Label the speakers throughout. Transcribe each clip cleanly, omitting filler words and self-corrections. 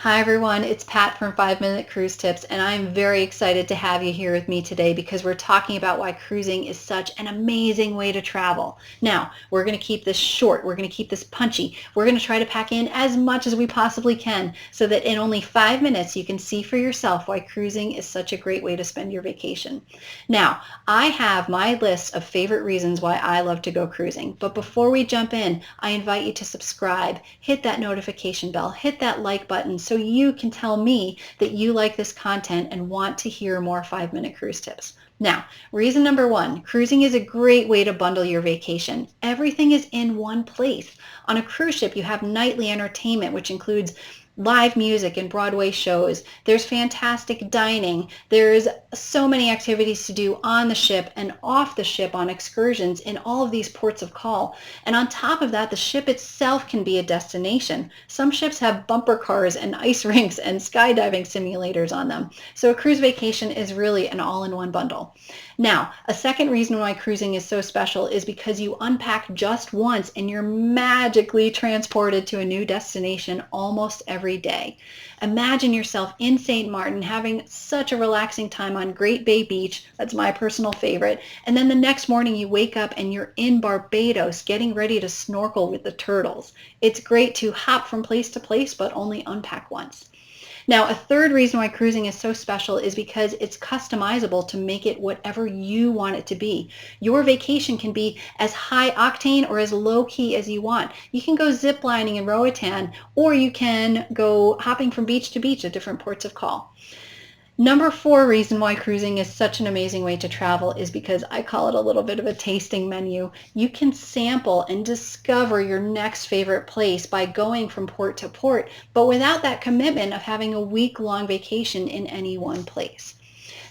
Speaker 1: Hi everyone, it's Pat from 5 Minute Cruise Tips, and I'm very excited to have you here with me today because we're talking about why cruising is such an amazing way to travel. Now, we're going to keep this short, we're going to keep this punchy, we're going to try to pack in as much as we possibly can so that in only 5 minutes you can see for yourself why cruising is such a great way to spend your vacation. Now, I have my list of favorite reasons why I love to go cruising, but before we jump in, I invite you to subscribe, hit that notification bell, hit that like button so you can tell me that you like this content and want to hear more 5 Minute Cruise Tips. Now, reason number one, cruising is a great way to bundle your vacation. Everything is in one place. On a cruise ship, you have nightly entertainment, which includes live music and Broadway shows. There's fantastic dining. There's so many activities to do on the ship and off the ship on excursions in all of these ports of call. And on top of that, the ship itself can be a destination. Some ships have bumper cars and ice rinks and skydiving simulators on them. So a cruise vacation is really an all-in-one bundle. Now, a second reason why cruising is so special is because you unpack just once and you're magically transported to a new destination almost every day. Imagine yourself in St. Martin having such a relaxing time on Great Bay Beach, that's my personal favorite, and then the next morning you wake up and you're in Barbados getting ready to snorkel with the turtles. It's great to hop from place to place, but only unpack once. Now, a third reason why cruising is so special is because it's customizable to make it whatever you want it to be. Your vacation can be as high octane or as low key as you want. You can go ziplining in Roatan, or you can go hopping from beach to beach at different ports of call. Number four reason why cruising is such an amazing way to travel is because I call it a little bit of a tasting menu. You can sample and discover your next favorite place by going from port to port, but without that commitment of having a week-long vacation in any one place.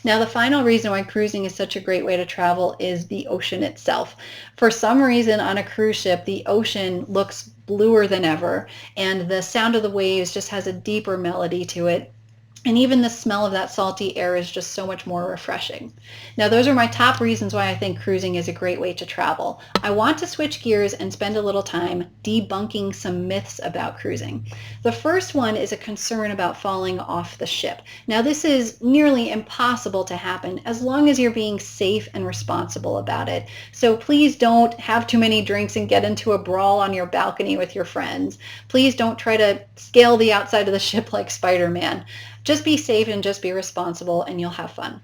Speaker 1: Now, the final reason why cruising is such a great way to travel is the ocean itself. For some reason on a cruise ship, the ocean looks bluer than ever, and the sound of the waves just has a deeper melody to it. And even the smell of that salty air is just so much more refreshing. Now, those are my top reasons why I think cruising is a great way to travel. I want to switch gears and spend a little time debunking some myths about cruising. The first one is a concern about falling off the ship. Now, this is nearly impossible to happen as long as you're being safe and responsible about it. So please don't have too many drinks and get into a brawl on your balcony with your friends. Please don't try to scale the outside of the ship like Spider-Man. Just be safe and just be responsible and you'll have fun.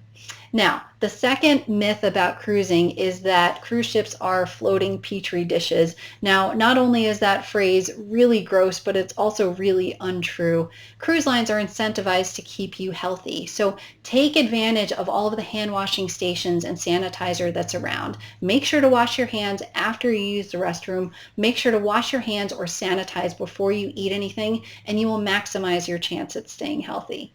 Speaker 1: Now, the second myth about cruising is that cruise ships are floating Petri dishes. Now, not only is that phrase really gross, but it's also really untrue. Cruise lines are incentivized to keep you healthy. So take advantage of all of the hand washing stations and sanitizer that's around. Make sure to wash your hands after you use the restroom. Make sure to wash your hands or sanitize before you eat anything, and you will maximize your chance at staying healthy.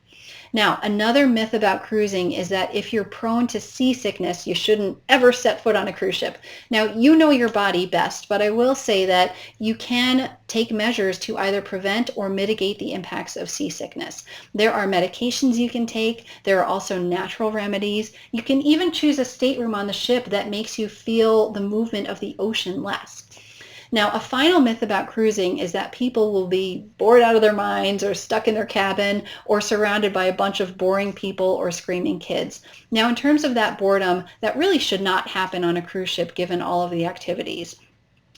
Speaker 1: Now, another myth about cruising is that if you're prone to seasickness, you shouldn't ever set foot on a cruise ship. Now, you know your body best, but I will say that you can take measures to either prevent or mitigate the impacts of seasickness. There are medications you can take. There are also natural remedies. You can even choose a stateroom on the ship that makes you feel the movement of the ocean less. Now, a final myth about cruising is that people will be bored out of their minds or stuck in their cabin or surrounded by a bunch of boring people or screaming kids. Now, in terms of that boredom, that really should not happen on a cruise ship given all of the activities.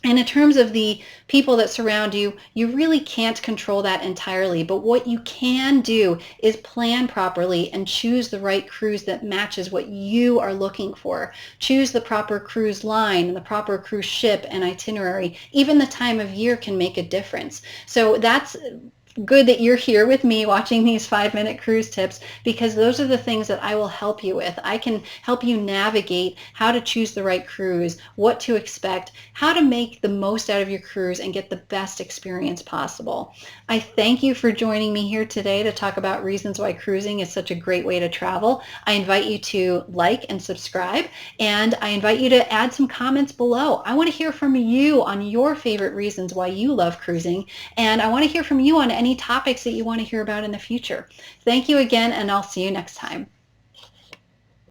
Speaker 1: And in terms of the people that surround you, you really can't control that entirely. But what you can do is plan properly and choose the right cruise that matches what you are looking for. Choose the proper cruise line and the proper cruise ship and itinerary. Even the time of year can make a difference. So that's good that you're here with me watching these 5 Minute Cruise Tips, because those are the things that I will help you with. I can help you navigate how to choose the right cruise, what to expect, how to make the most out of your cruise and get the best experience possible. I thank you for joining me here today to talk about reasons why cruising is such a great way to travel. I invite you to like and subscribe, and I invite you to add some comments below. I want to hear from you on your favorite reasons why you love cruising, and I want to hear from you on any topics that you want to hear about in the future. Thank you again, and I'll see you next time.